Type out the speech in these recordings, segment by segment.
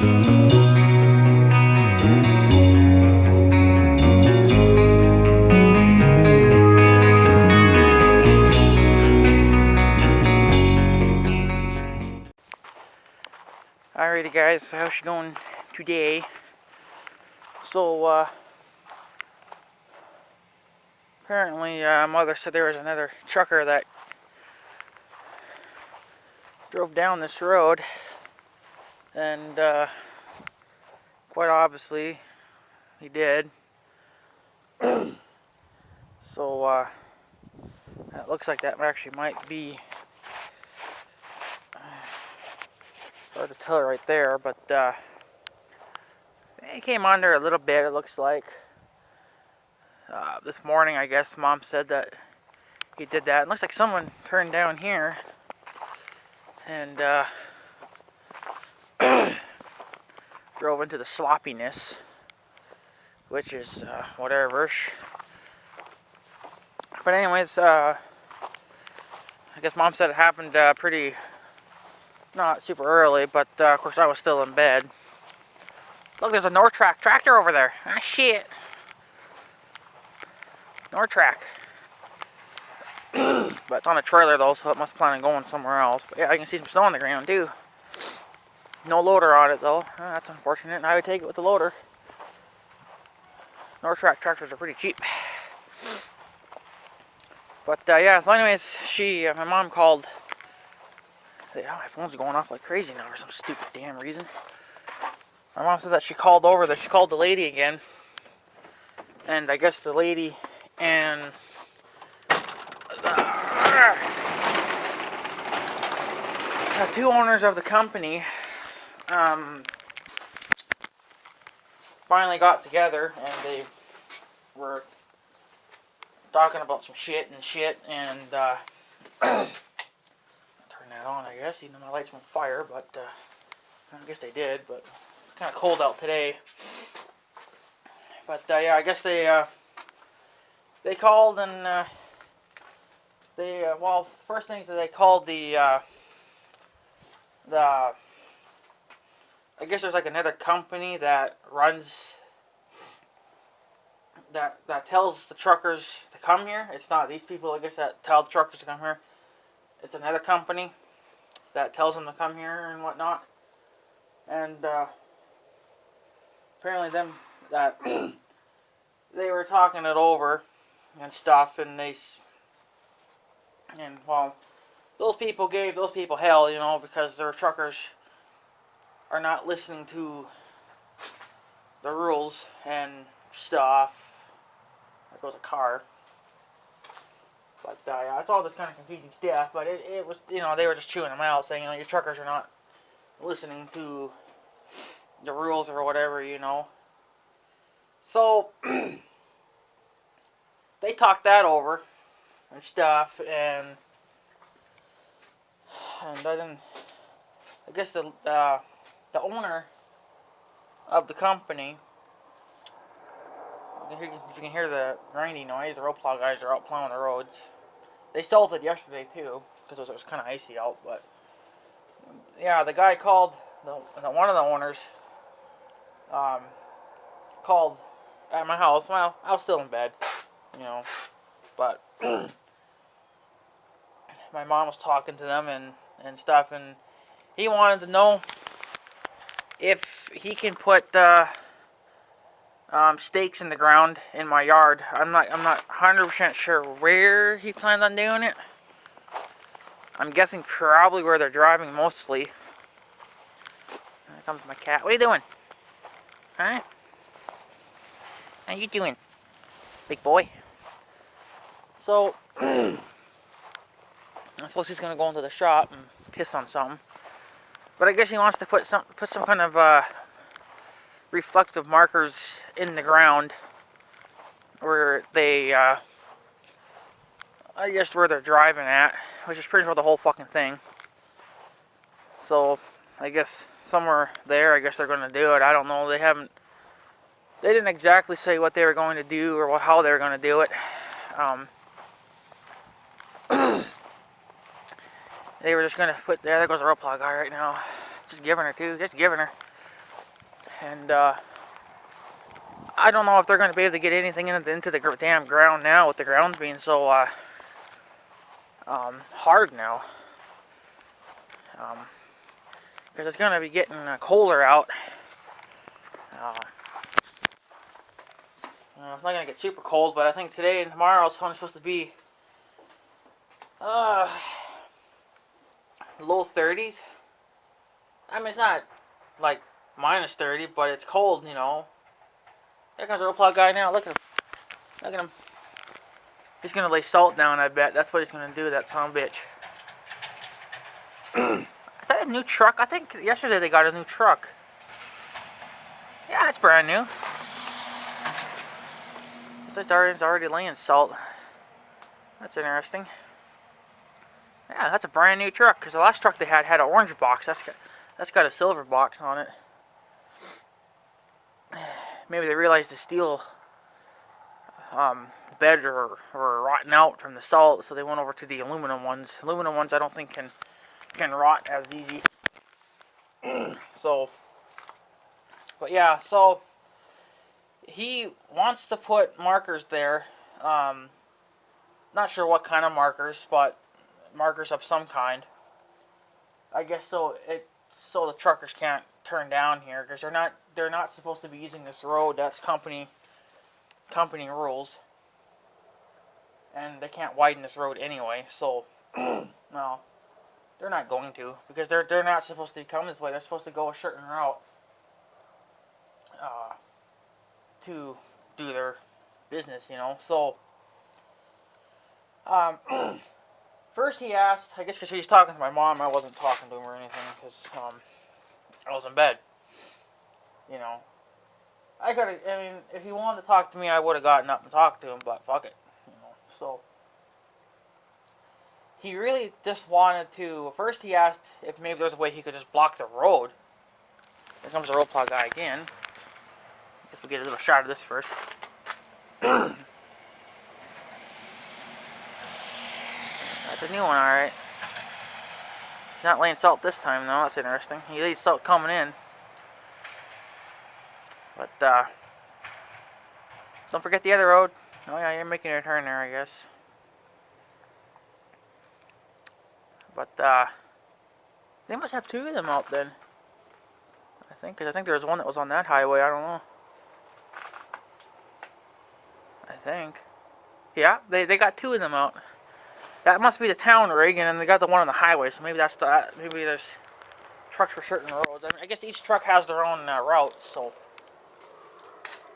Alrighty guys, how's she going today? So, apparently Mother said there was another trucker that drove down this road, and quite obviously he did. So it looks like that actually might be hard to tell right there, but he came under a little bit, it looks like. This morning, I guess Mom said that he did that. It looks like someone turned down here and drove into the sloppiness, which is whatever. But anyways, I guess Mom said it happened pretty, not super early, but of course I was still in bed. Look, there's a Nortrac tractor over there. Ah, shit. Nortrac. But it's on a trailer though, so it must plan on going somewhere else. But yeah, I can see some snow on the ground too. No loader on it though. That's unfortunate, and I would take it with the loader. Nortrac tractors are pretty cheap. But yeah, so anyways, my mom called. Oh, my phone's going off like crazy now for some stupid damn reason. My mom said that she called the lady again. And I guess the lady and the two owners of the company finally got together, and they were talking about some shit, and turn that on, I guess, even though my lights won't fire, but I guess they did, but it's kind of cold out today. But yeah, I guess they called, and well, first things that they called I guess there's like another company that runs, that tells the truckers to come here. It's not these people, I guess, that tell the truckers to come here. It's another company that tells them to come here and whatnot. And apparently they were talking it over and stuff, and well, those people gave those people hell, because their truckers are not listening to the rules and stuff. There goes a car. But yeah, it's all this kind of confusing stuff. But it was, they were just chewing them out, saying, your truckers are not listening to the rules or whatever, So they talked that over and stuff, and I guess the owner of the company, if you can hear the grinding noise, the road plow guys are out plowing the roads. They salted yesterday too, because it was kind of icy out. But yeah, the guy called, one of the owners called at my house. Well, I was still in bed, but my mom was talking to them and stuff, and he wanted to know if he can put stakes in the ground in my yard. I'm not 100% sure where he plans on doing it. I'm guessing probably where they're driving mostly. Here comes my cat. What are you doing? Huh? How you doing, big boy? So I suppose he's gonna go into the shop and piss on something. But I guess he wants to put some kind of reflective markers in the ground where they, I guess where they're driving at, which is pretty much the whole fucking thing. So I guess somewhere there, I guess they're going to do it. I don't know. They didn't exactly say what they were going to do or how they were going to do it. They were just going to put, there goes the road plow guy right now. Just giving her. And I don't know if they're going to be able to get anything into the damn ground now, with the ground being so hard now. Because it's going to be getting colder out. It's not going to get super cold, but I think today and tomorrow it's only supposed to be low 30s. I mean, it's not like minus 30, but it's cold, you know. There comes the road plow guy now. Look at him. Look at him. He's going to lay salt down, I bet. That's what he's going to do, that son of a bitch. Is that a new truck? I think yesterday they got a new truck. Yeah, it's brand new. It's already laying salt. That's interesting. Yeah, that's a brand new truck. Because the last truck they had an orange box. That's got a silver box on it. Maybe they realized the steel bed were rotting out from the salt, so they went over to the aluminum ones. Aluminum ones I don't think can rot as easy. So, but yeah, so he wants to put markers there. Not sure what kind of markers, but markers of some kind. I guess so the truckers can't turn down here, because they're not supposed to be using this road. That's company rules, and they can't widen this road anyway. So no, they're not going to, because they're not supposed to come this way. They're supposed to go a certain route to do their business, you know. So first he asked, I guess because he was talking to my mom, I wasn't talking to him or anything, because I was in bed, you know. I mean, if he wanted to talk to me, I would have gotten up and talked to him, but fuck it, you know. So he really just wanted to. First, he asked if maybe there was a way he could just block the road. Here comes the road plow guy again. If we get a little shot of this first. That's a new one, alright. He's not laying salt this time, though. That's interesting. He lays salt coming in. But, don't forget the other road. Oh, yeah, you're making a turn there, I guess. But, they must have two of them out then. Because I think there was one that was on that highway. I don't know. I think. Yeah, they got two of them out. That must be the town rig, and then they got the one on the highway. So maybe maybe there's trucks for certain roads. I mean, I guess each truck has their own route. So,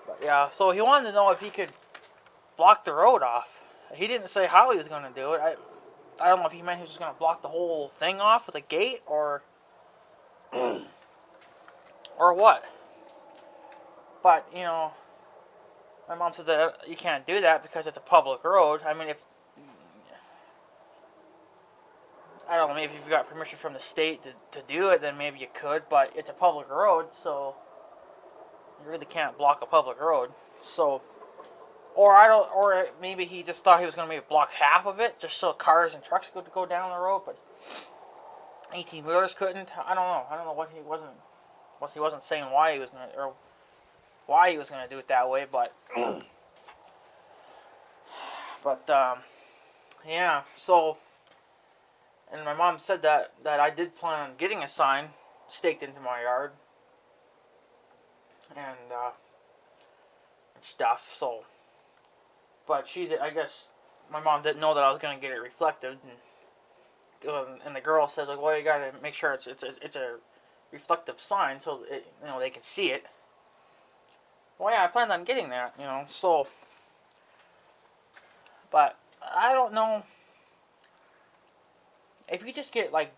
but yeah. So he wanted to know if he could block the road off. He didn't say how he was going to do it. I don't know if he meant he was just going to block the whole thing off with a gate or what. But, you know, my mom said that you can't do that because it's a public road. I mean, I don't know, maybe if you've got permission from the state to do it, then maybe you could, but it's a public road, so you really can't block a public road. So, or maybe he just thought he was going to maybe block half of it, just so cars and trucks could go down the road, but 18-wheelers couldn't. I don't know what he wasn't saying why he was going to, or why he was going to do it that way, but yeah, so, and my mom said that I did plan on getting a sign staked into my yard and stuff, so, but I guess my mom didn't know that I was going to get it reflected, and the girl says, like, well, you got to make sure it's a reflective sign so they can see it. Well, yeah, I planned on getting that, you know, so, but I don't know if you just get, like,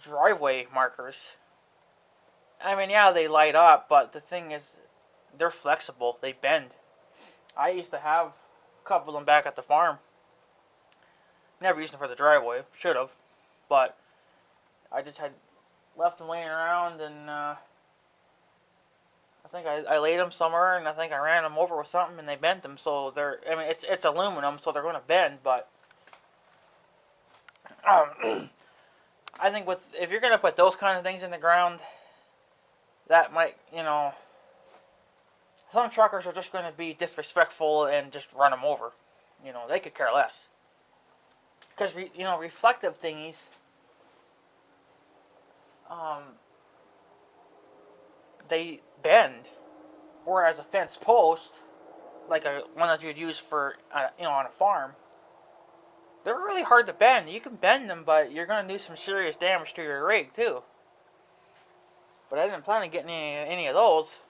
driveway markers. I mean, yeah, they light up, but the thing is, they're flexible. They bend. I used to have a couple of them back at the farm. Never used them for the driveway. Should have. But I just had left them laying around, and I think I laid them somewhere, and I think I ran them over with something, and they bent them. So I mean, it's aluminum, so they're going to bend, but I think if you're going to put those kind of things in the ground, that might, some truckers are just going to be disrespectful and just run them over. They could care less. Because, reflective thingies, um, they bend. Whereas a fence post, like one that you'd use for, on a farm, they're really hard to bend. You can bend them, but you're going to do some serious damage to your rig, too. But I didn't plan on getting any of those.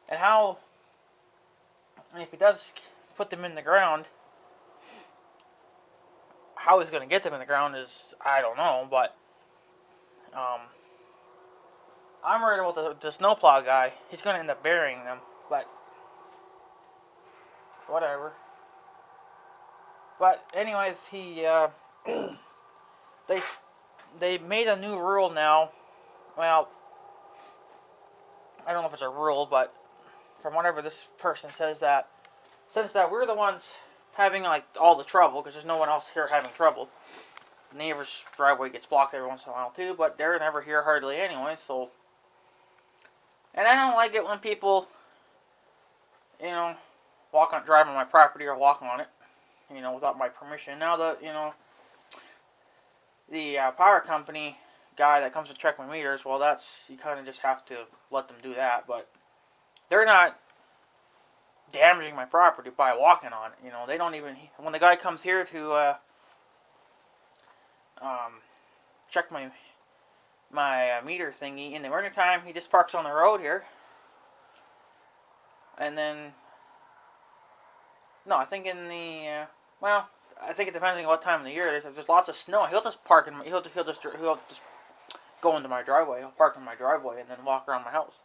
And if he does put them in the ground, how he's going to get them in the ground is, I don't know, but I'm worried about the snowplow guy. He's going to end up burying them, but whatever. But anyways, they made a new rule now. Well, I don't know if it's a rule, but from whatever this person says, that since that we're the ones having like all the trouble, because there's no one else here having trouble. The neighbor's driveway gets blocked every once in a while too, but they're never here hardly anyway. So, and I don't like it when people, drive on my property or walk on it, without my permission. Now the power company guy that comes to check my meters, well, you kind of just have to let them do that, but they're not damaging my property by walking on it. They don't even, when the guy comes here to check my meter thingy in the wintertime, he just parks on the road here, and then I think in the I think it depends on what time of the year it is. If there's lots of snow, he'll just park in he'll just go into my driveway. He'll park in my driveway and then walk around my house.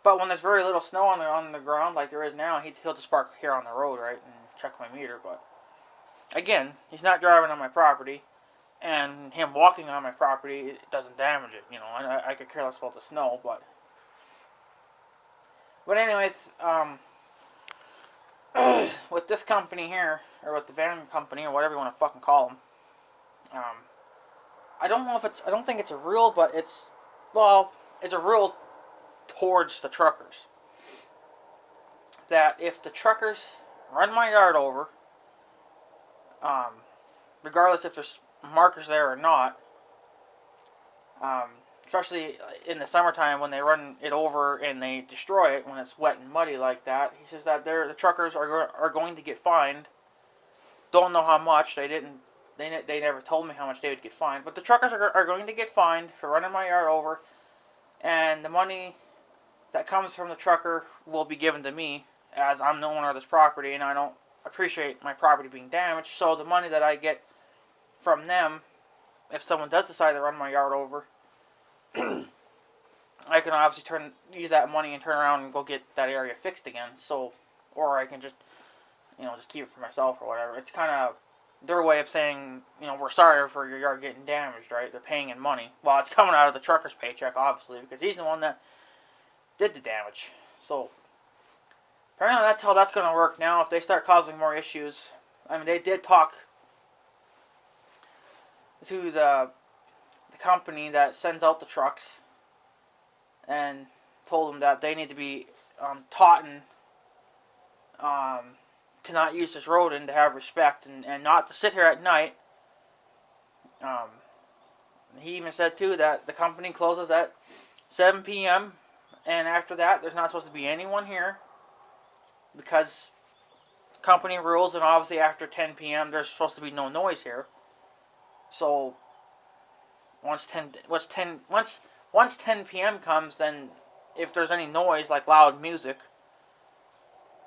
But when there's very little snow on the ground like there is now, he'll just park here on the road, right, and check my meter. But again, he's not driving on my property, and him walking on my property, it doesn't damage it. I could care less about the snow, but anyways, with this company here, or with the van company, or whatever you want to fucking call them, I don't think it's a rule, but it's a rule towards the truckers. That if the truckers run my yard over, regardless if there's markers there or not, especially in the summertime when they run it over and they destroy it when it's wet and muddy like that, he says that the truckers are going to get fined. Don't know how much. They never told me how much they would get fined, but the truckers are going to get fined for running my yard over, and the money that comes from the trucker will be given to me, as I'm the owner of this property and I don't appreciate my property being damaged. So the money that I get from them, if someone does decide to run my yard over, I can obviously use that money and turn around and go get that area fixed again. So, or I can just keep it for myself or whatever. It's kind of their way of saying, we're sorry for your yard getting damaged, right? They're paying in money. Well, it's coming out of the trucker's paycheck, obviously, because he's the one that did the damage. So, apparently that's how that's going to work now. If they start causing more issues, they did talk to the company that sends out the trucks and told them that they need to be taught to not use this road and to have respect and not to sit here at night. He even said too that the company closes at 7 p.m. and after that there's not supposed to be anyone here because company rules, and obviously after 10 p.m. there's supposed to be no noise here. So once 10 p.m. comes, then if there's any noise like loud music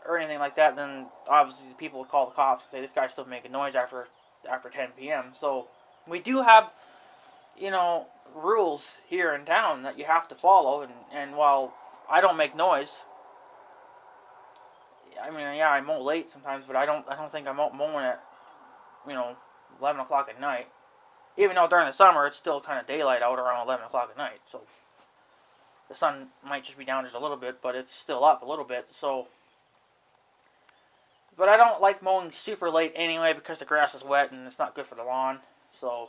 or anything like that, then obviously people would call the cops and say this guy's still making noise after 10 p.m. So we do have rules here in town that you have to follow, and while I don't make noise, I mow late sometimes, but I don't think I'm mowing at 11 o'clock at night. Even though during the summer it's still kind of daylight out around 11 o'clock at night, so the sun might just be down just a little bit, but it's still up a little bit. So, but I don't like mowing super late anyway because the grass is wet and it's not good for the lawn. So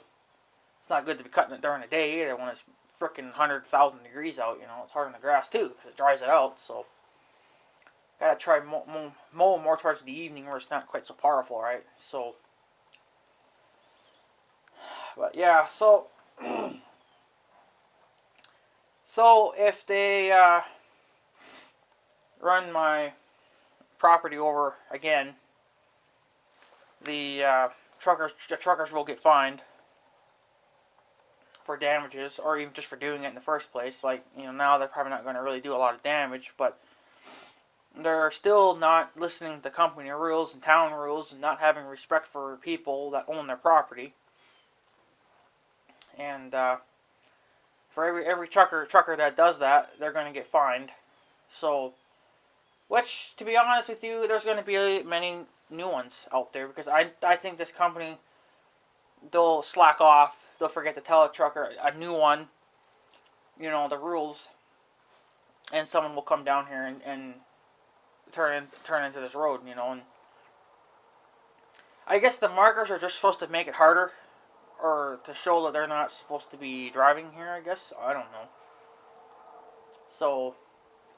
it's not good to be cutting it during the day either when it's freaking 100,000 degrees out. You know, it's hard on the grass too because it dries it out. So gotta try mow more towards the evening where it's not quite so powerful, right? So, but yeah, so so if they run my property over again, the truckers will get fined for damages, or even just for doing it in the first place. Like, you know, now they're probably not going to really do a lot of damage, but they're still not listening to company rules and town rules and not having respect for people that own their property. And for every trucker that does that, they're going to get fined. So, which, to be honest with you, there's going to be many new ones out there, because I think this company, they'll slack off. They'll forget to tell a trucker, a new one, you know, the rules, and someone will come down here and turn into this road, you know. And I guess the markers are just supposed to make it harder, or to show that they're not supposed to be driving here, I guess. I don't know. So,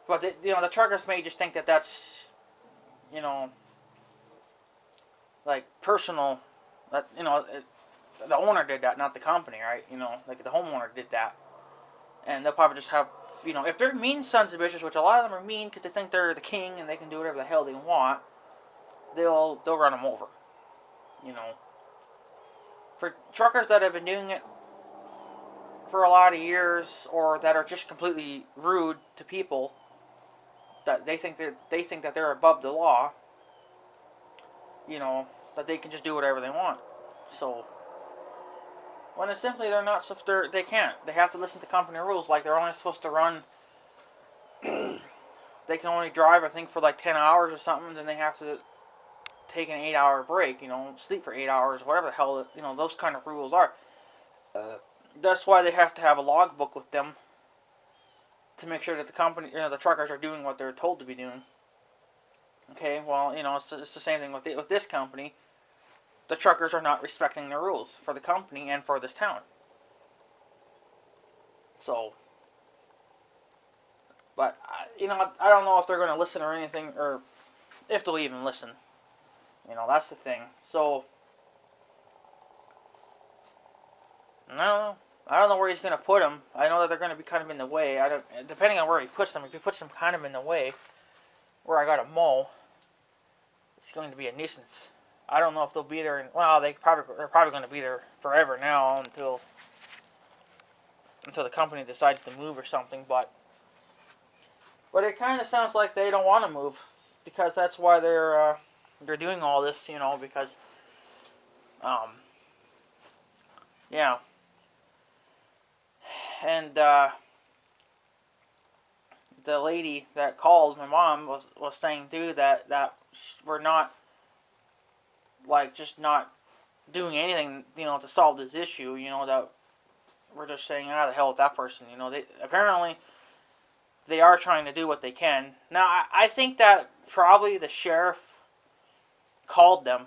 but you know, the truckers may just think that that's, you know, like personal. That, you know, the owner did that, not the company, right? You know, like the homeowner did that, and they'll probably just have, you know, if they're mean sons of bitches, which a lot of them are mean because they think they're the king and they can do whatever the hell they want, they'll run them over, you know. For truckers that have been doing it for a lot of years, or that are just completely rude to people, that they think that they're above the law, you know, that they can just do whatever they want. So, when it's simply they're not, they can't. They have to listen to company rules. Like, they're only supposed to run, they can only drive, I think, for like 10 hours or something. Then they have to take an 8-hour break, you know, sleep for 8 hours, whatever the hell, you know, those kind of rules are. That's why they have to have a logbook with them to make sure that the company, you know, the truckers are doing what they're told to be doing. Okay, well, you know, it's the same thing with this company. The truckers are not respecting the rules for the company and for this town. So, but, you know, I don't know if they're going to listen or anything, or if they'll even listen. You know, that's the thing. So, I don't know where he's going to put them. I know that they're going to be kind of in the way. Depending on where he puts them, if he puts them kind of in the way, where I got to mow, it's going to be a nuisance. I don't know if they'll be there. Well, they're probably going to be there forever now until the company decides to move or something. But it kind of sounds like they don't want to move, because that's why they're doing all this. You know, because yeah, and the lady that called my mom was saying too that we're not, like, just not doing anything, you know, to solve this issue, you know, that we're just saying, the hell with that person, you know. They apparently they are trying to do what they can. Now, I think that probably the sheriff called them,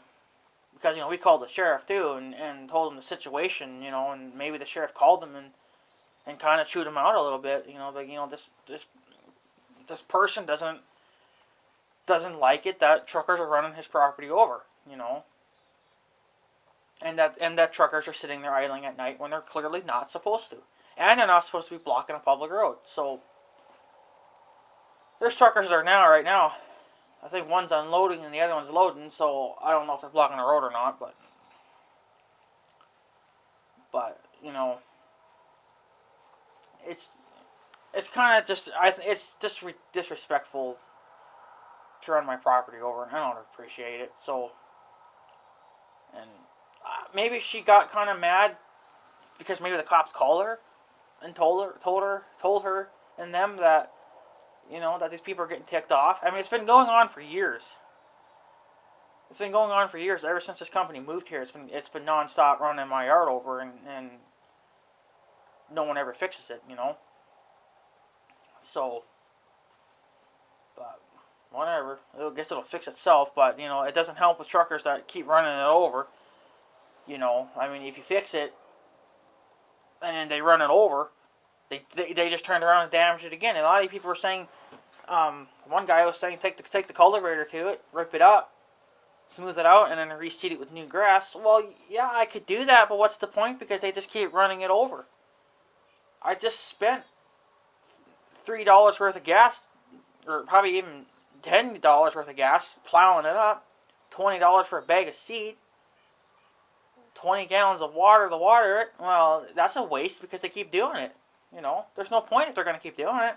because, you know, we called the sheriff too and told him the situation, you know, and maybe the sheriff called them and kind of chewed him out a little bit, you know, like, you know, this person doesn't like it that truckers are running his property over, you know. And that truckers are sitting there idling at night when they're clearly not supposed to. And they're not supposed to be blocking a public road. So, there's truckers there right now. I think one's unloading and the other one's loading, so I don't know if they're blocking the road or not, but you know, it's kind of just, it's just disrespectful to run my property over, and I don't appreciate it. So, and maybe she got kind of mad because maybe the cops called her and told her and them that, you know, that these people are getting ticked off. I mean, it's been going on for years. It's been going on for years. Ever since this company moved here, it's been nonstop running my yard over, and no one ever fixes it, you know. So, but whatever. I guess it'll fix itself. But, you know, it doesn't help with truckers that keep running it over. You know, I mean, if you fix it and then they run it over, They just turned around and damaged it again. And a lot of people were saying, one guy was saying take the cultivator to it, rip it up, smooth it out, and then reseed it with new grass. Well, yeah, I could do that, but what's the point? Because they just keep running it over. I just spent $3 worth of gas, or probably even $10 worth of gas, plowing it up. $20 for a bag of seed. 20 gallons of water to water it. Well, that's a waste because they keep doing it. You know, there's no point if they're going to keep doing it.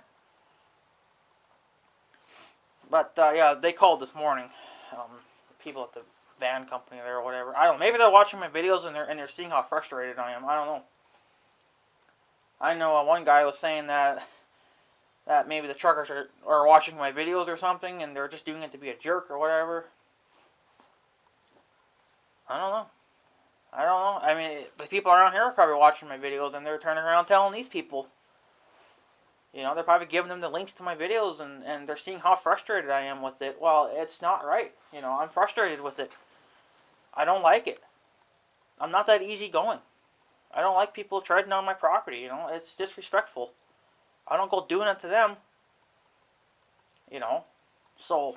But yeah, they called this morning. People at the van company there or whatever. I don't know. Maybe they're watching my videos and they're seeing how frustrated I am. I don't know. I know one guy was saying that maybe the truckers are watching my videos or something and they're just doing it to be a jerk or whatever. I don't know. I mean, the people around here are probably watching my videos and they're turning around telling these people. You know, they're probably giving them the links to my videos and they're seeing how frustrated I am with it. Well, it's not right. You know, I'm frustrated with it. I don't like it. I'm not that easygoing. I don't like people treading on my property, you know. It's disrespectful. I don't go doing it to them. You know. So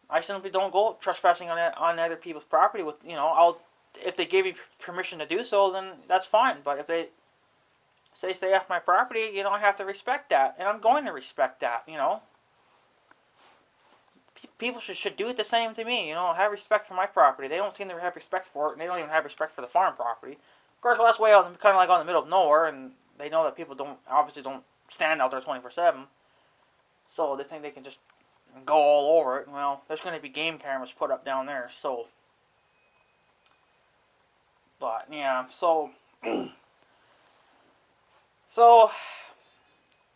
I simply don't go trespassing on other people's property with, you know, if they gave me permission to do so, then that's fine. But if they say stay off my property, you know, I have to respect that. And I'm going to respect that, you know. People should do it the same to me, you know, have respect for my property. They don't seem to have respect for it, and they don't even have respect for the farm property. Of course, well, that's way out, kind of like out in the middle of nowhere, and they know that people obviously don't stand out there 24/7. So they think they can just go all over it. Well, there's going to be game cameras put up down there, so. But, yeah, so. So,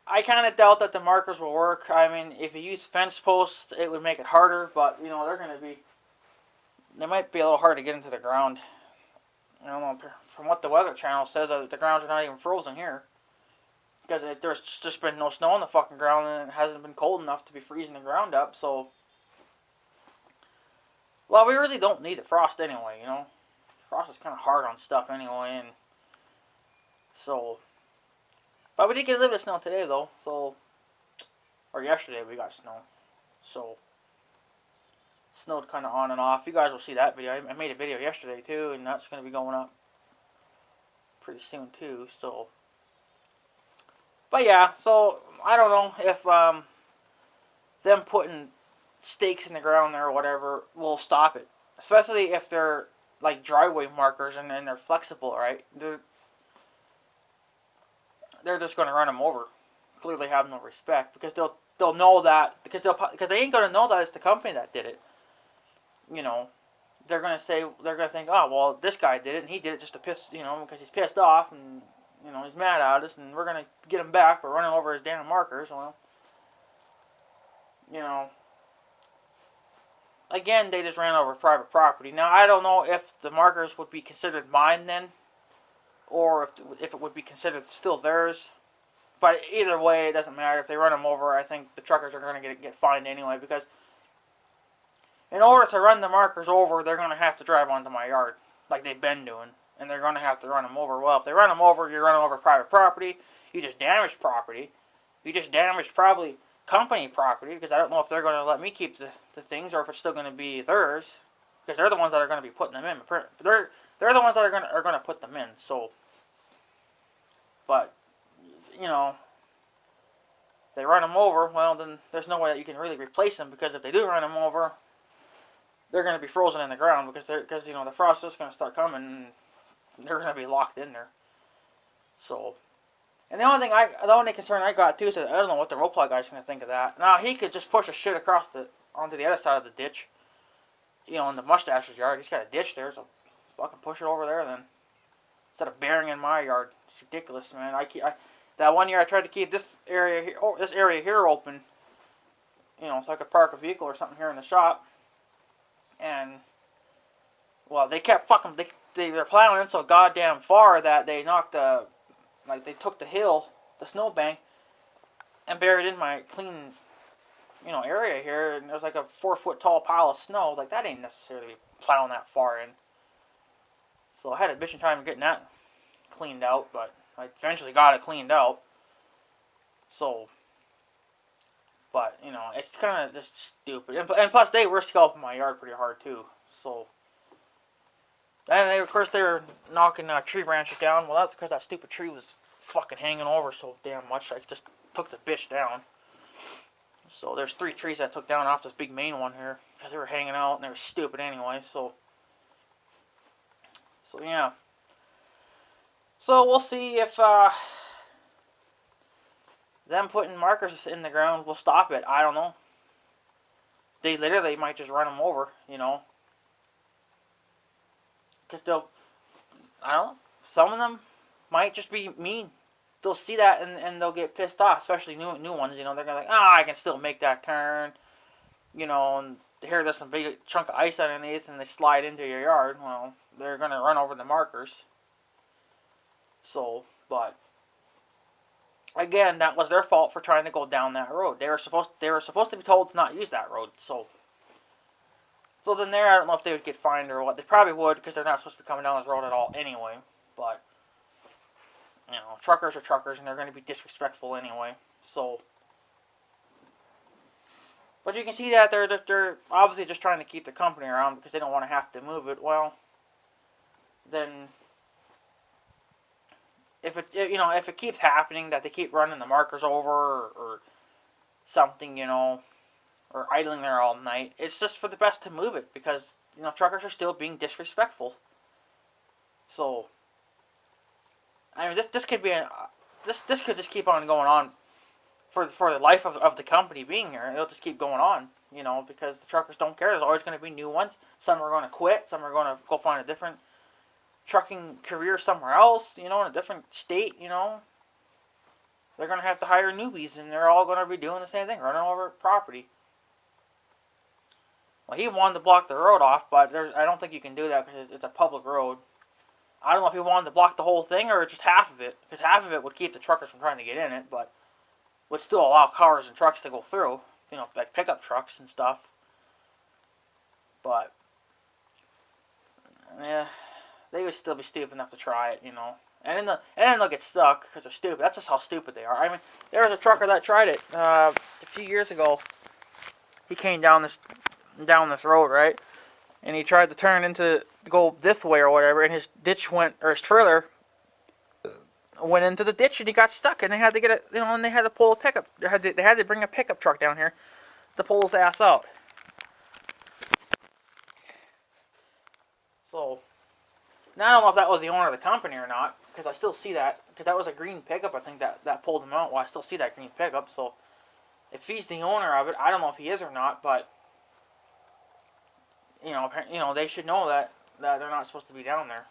I kind of doubt that the markers will work. I mean, if you use fence posts, it would make it harder, but, you know, they might be a little hard to get into the ground. I don't know, from what the Weather Channel says, the grounds are not even frozen here. Because there's just been no snow on the fucking ground, and it hasn't been cold enough to be freezing the ground up, so. Well, we really don't need the frost anyway, you know. Frost is kind of hard on stuff anyway, and so. But we did get a little bit of snow today, though, so. Or yesterday we got snow, so. Snowed kind of on and off. You guys will see that video. I made a video yesterday, too, and that's going to be going up pretty soon, too, so. But yeah, so I don't know if them putting stakes in the ground there or whatever will stop it. Especially if they're like driveway markers and they're flexible, right? They're just going to run them over. Clearly have no respect because they'll know that because they ain't going to know that it's the company that did it. You know, they're going to think, oh well, this guy did it and he did it just to piss, you know, because he's pissed off and. You know, he's mad at us, and we're going to get him back for running over his damn markers. Well, you know, again, they just ran over private property. Now, I don't know if the markers would be considered mine then, or if it would be considered still theirs. But either way, it doesn't matter. If they run them over, I think the truckers are going to get fined anyway, because in order to run the markers over, they're going to have to drive onto my yard, like they've been doing. And they're going to have to run them over. Well, if they run them over, you're running over private property. You just damaged property. You just damaged probably company property, because I don't know if they're going to let me keep the things or if it's still going to be theirs, because they're the ones that are going to be putting them in. They're the ones that are going to put them in. So, but you know, if they run them over, well then there's no way that you can really replace them, because if they do run them over, they're going to be frozen in the ground because you know the frost is going to start coming. And they're going to be locked in there. So, and the only concern I got too is that I don't know what the roadblock guy's going to think of that. Now, he could just push a shit onto the other side of the ditch. You know, in the mustache's yard. He's got a ditch there, so fucking push it over there then. Instead of burying in my yard. It's ridiculous, man. That one year I tried to keep this area here open. You know, so I could park a vehicle or something here in the shop. And, well, they kept fucking... They're plowing in so goddamn far that they they took the hill, the snowbank, and buried in my clean, you know, area here, and there's like a 4-foot tall pile of snow. Like, that ain't necessarily plowing that far in. So I had a bitch in time getting that cleaned out, but I eventually got it cleaned out. So, but, you know, it's kind of just stupid. And plus, they were scalping my yard pretty hard, too. So, and they, of course, they were knocking tree branches down. Well, that's because that stupid tree was fucking hanging over so damn much. I just took the bitch down. So, there's 3 trees I took down off this big main one here. Because they were hanging out and they were stupid anyway. So yeah. So, we'll see if them putting markers in the ground will stop it. I don't know. They literally might just run them over, you know. Because I don't know, some of them might just be mean. They'll see that and they'll get pissed off, especially new ones, you know. They're going to be like, I can still make that turn, you know, and here there's some big chunk of ice underneath and they slide into your yard. Well, they're going to run over the markers. So, but again, that was their fault for trying to go down that road. They were supposed to be told to not use that road. So then there, I don't know if they would get fined or what. They probably would, because they're not supposed to be coming down this road at all anyway. But, you know, truckers are truckers, and they're going to be disrespectful anyway. So, but you can see that they're obviously just trying to keep the company around because they don't want to have to move it. Well, then if it keeps happening that they keep running the markers over or something, you know, or idling there all night, it's just for the best to move it because, you know, truckers are still being disrespectful. So, I mean, this could be this could just keep on going on for the life of the company being here. It'll just keep going on, you know, because the truckers don't care. There's always going to be new ones. Some are going to quit. Some are going to go find a different trucking career somewhere else, you know, in a different state, you know. They're going to have to hire newbies, and they're all going to be doing the same thing, running over property. Well, he wanted to block the road off, but I don't think you can do that because it's a public road. I don't know if he wanted to block the whole thing or just half of it, because half of it would keep the truckers from trying to get in it, but would still allow cars and trucks to go through, you know, like pickup trucks and stuff. But, yeah, they would still be stupid enough to try it, you know. And then they'll get stuck because they're stupid. That's just how stupid they are. I mean, there was a trucker that tried it a few years ago. He came down this road, right? And he tried to go this way or whatever, and his trailer went into the ditch, and he got stuck, and they had to and they had to pull a pickup. They had to bring a pickup truck down here to pull his ass out. So, now I don't know if that was the owner of the company or not, because I still see that, because that was a green pickup, I think, that pulled him out. Well, I still see that green pickup, so if he's the owner of it, I don't know if he is or not, but, you know, they should know that they're not supposed to be down there.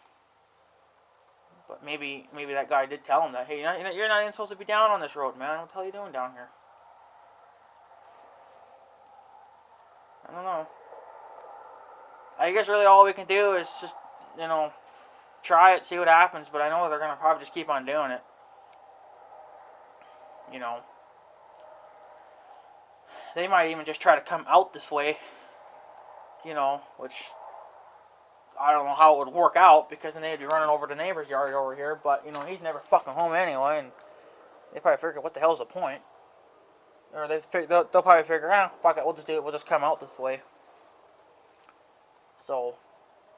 But maybe that guy did tell him that, hey, you're not even supposed to be down on this road, man. What the hell are you doing down here? I don't know. I guess really all we can do is just, you know, try it, see what happens, but I know they're going to probably just keep on doing it. You know. They might even just try to come out this way, you know, which I don't know how it would work out, because then they'd be running over the neighbor's yard over here, but, you know, he's never fucking home anyway, and they probably figure, what the hell's the point? Or they'll probably figure, fuck it, we'll just do it, we'll just come out this way. So,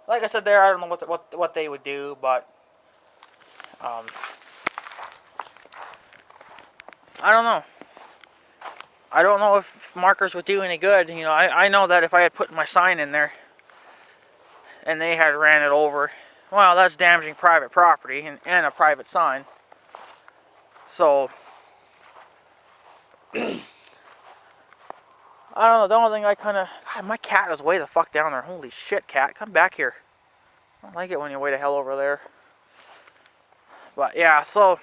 like I said there, I don't know what they would do, but, I don't know. I don't know if markers would do any good. You know, I know that if I had put my sign in there and they had ran it over, well, that's damaging private property and a private sign. So, I don't know, the only thing I kind of... God, my cat is way the fuck down there. Holy shit, cat. Come back here. I don't like it when you're way the hell over there. But, yeah, so...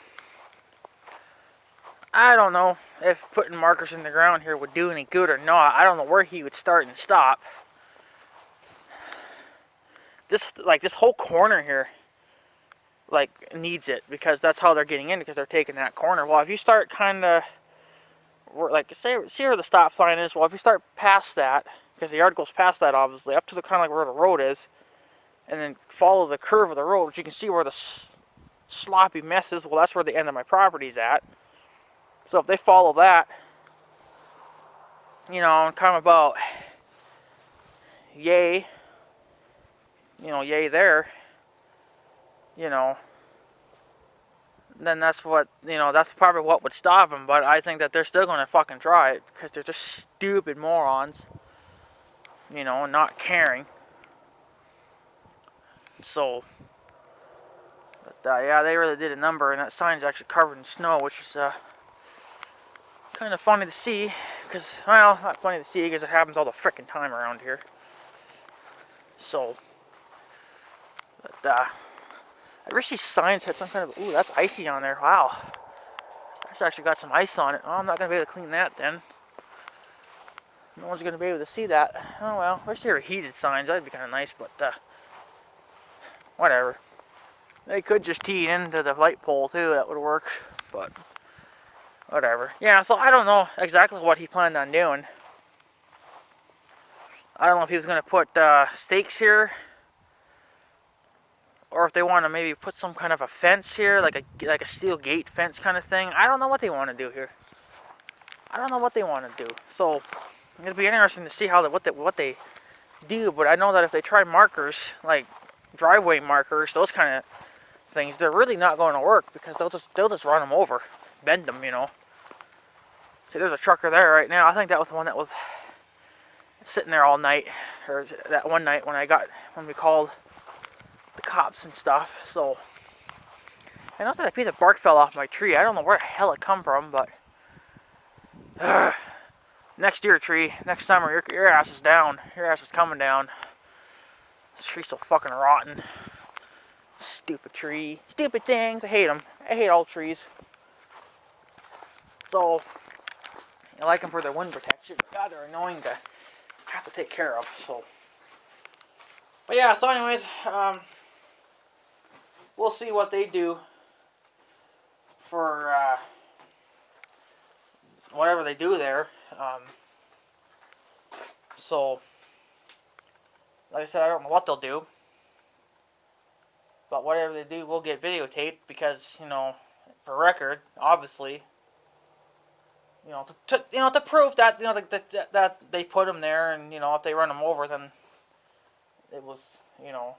I don't know if putting markers in the ground here would do any good or not. I don't know where he would start and stop. This whole corner here, needs it, because that's how they're getting in, because they're taking that corner. Well, if you start kind of... see where the stop sign is. Well, if you start past that, because the yard goes past that, obviously, up to the kind of where the road is, and then follow the curve of the road, you can see where the sloppy messes, well, that's where the end of my property's at. So if they follow that, you know, and come about yay, you know, yay there, you know, then that's what, you know, that's probably what would stop them. But I think that they're still going to fucking try it because they're just stupid morons, you know, not caring. So, but yeah, they really did a number, and that sign's actually covered in snow, which is kind of funny to see. Because, well, not funny to see because it happens all the frickin' time around here. So, but I wish these signs had some kind of, ooh, that's icy on there. Wow. It's actually got some ice on it. Oh, I'm not going to be able to clean that then. No one's going to be able to see that. Oh, well. I wish they were heated signs. That'd be kind of nice, but whatever. They could just tee it into the light pole, too. That would work, but whatever. Yeah, so I don't know exactly what he planned on doing. I don't know if he was going to put stakes here, or if they want to maybe put some kind of a fence here, like a steel gate fence kind of thing. I don't know what they want to do here. I don't know what they want to do. So it'll be interesting to see how what they do. But I know that if they try markers, like driveway markers, those kind of things, they're really not going to work because they'll just run them over, bend them, you know. See, there's a trucker there right now. I think that was the one that was sitting there all night, or that one night when we called the cops and stuff. So I noticed that a piece of bark fell off my tree. I don't know where the hell it come from, but next year, tree, next summer, your ass is down. Your ass is coming down. This tree's so fucking rotten. Stupid tree. Stupid things. I hate them. I hate all trees. So I like them for their wind protection, but God, they're annoying to have to take care of. So, but yeah. So anyways, we'll see what they do for whatever they do there. So, like I said, I don't know what they'll do, but whatever they do will get videotaped because, you know, for record, obviously, you know, to prove that, you know, that they put them there, and, you know, if they run them over, then it was, you know,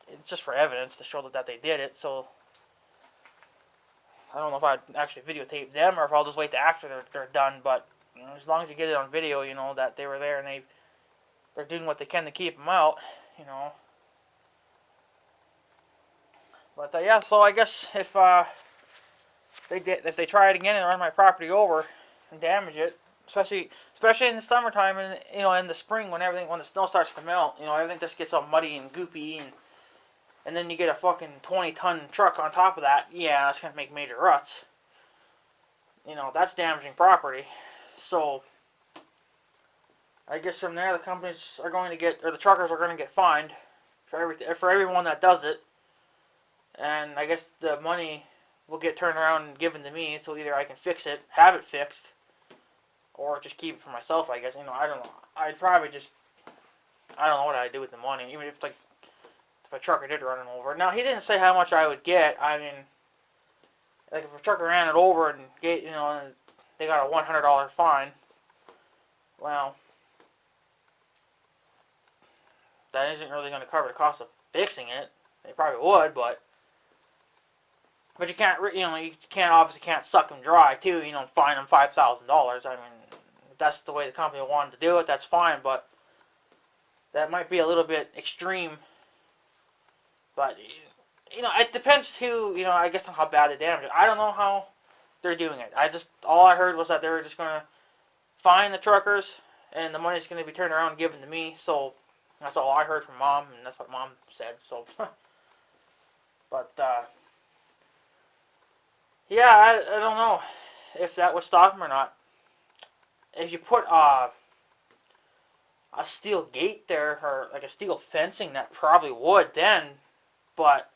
it's just for evidence to show that they did it. So I don't know if I'd actually videotape them or if I'll just wait till after they're done. But you know, as long as you get it on video, you know that they were there and they're doing what they can to keep them out, you know. But yeah, so I guess if they try it again and run my property over and damage it, especially in the summertime and, you know, in the spring when the snow starts to melt, you know, everything just gets all muddy and goopy, and then you get a fucking 20-ton truck on top of that. Yeah, that's gonna make major ruts. You know, that's damaging property. So I guess from there the companies are going to get, or the truckers are going to get fined for everyone that does it. And I guess the money will get turned around and given to me, so either I can fix it, have it fixed, or just keep it for myself, I guess. You know, I don't know. I'd probably just, I don't know what I'd do with the money, even if, like, if a trucker did run him over. Now, he didn't say how much I would get. I mean, like, if a trucker ran it over and get, you know, and they got a $100 fine, well, that isn't really going to cover the cost of fixing it. They probably would, but you can't, you know, obviously can't suck them dry too, you know, and fine them $5,000. I mean, if that's the way the company wanted to do it, that's fine, but that might be a little bit extreme. But, you know, it depends too, you know, I guess on how bad the damage is. I don't know how they're doing it. All I heard was that they were just going to fine the truckers, and the money's going to be turned around and given to me, so that's all I heard from Mom, and that's what Mom said, so, but, yeah, I don't know if that would stop them or not. If you put a steel gate there, or like a steel fencing, that probably would then, but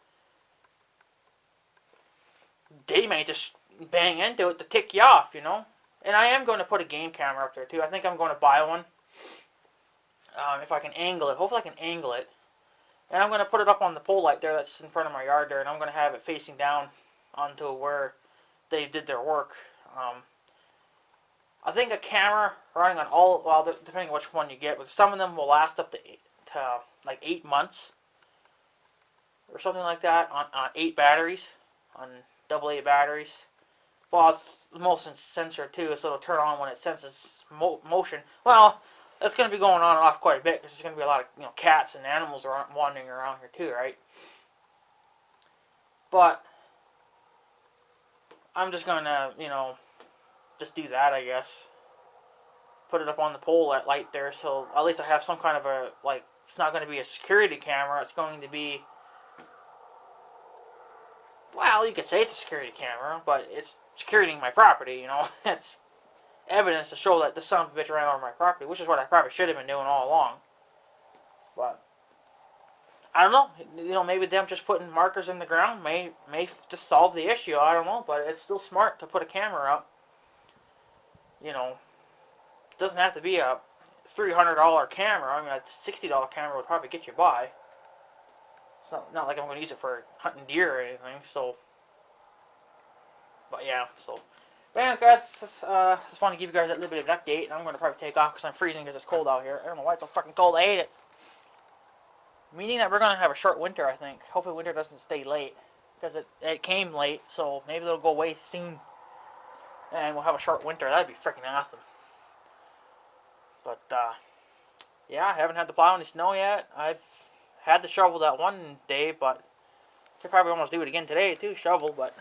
they may just bang into it to tick you off, you know. And I am going to put a game camera up there too. I think I'm going to buy one. If I can angle it. Hopefully I can angle it. And I'm going to put it up on the pole light there that's in front of my yard there, and I'm going to have it facing down onto where they did their work. I think a camera running on all, well, depending on which one you get, but some of them will last up to like 8 months or something like that on 8 batteries, on AA batteries. Well, it's the motion sensor too, so it'll turn on when it senses motion. Well, that's going to be going on and off quite a bit because there's going to be a lot of cats and animals wandering around here too, right? But I'm just going to, just do that, I guess. Put it up on the pole at light there, so at least I have some kind of a, like, it's not going to be a security camera. It's going to be, well, you could say it's a security camera, but it's securing my property, It's evidence to show that the son of a bitch ran over my property, which is what I probably should have been doing all along. But I don't know. Maybe them just putting markers in the ground may just solve the issue. I don't know, but it's still smart to put a camera up. It doesn't have to be a $300 camera. I mean, a $60 camera would probably get you by. It's not like I'm going to use it for hunting deer or anything. So, but yeah. But anyways, guys, just want to give you guys a little bit of an update. And I'm going to probably take off because I'm freezing because it's cold out here. I don't know why it's so fucking cold. I hate it. Meaning that we're going to have a short winter, I think. Hopefully winter doesn't stay late. Because it came late, so maybe it'll go away soon. And we'll have a short winter. That'd be freaking awesome. But, yeah, I haven't had to plow any snow yet. I've had to shovel that one day, but I could probably almost do it again today, too, shovel, but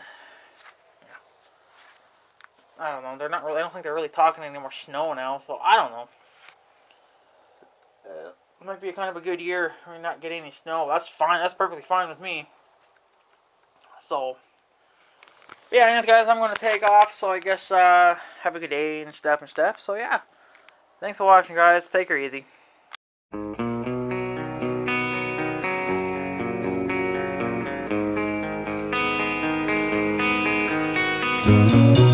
yeah. I don't know. I don't think they're really talking any more snow now, so I don't know. It might be kind of a good year when we not get any snow. That's fine. That's perfectly fine with me. So, yeah, anyways, guys, I'm going to take off. So I guess have a good day and stuff. So, yeah. Thanks for watching, guys. Take her easy. Thank you.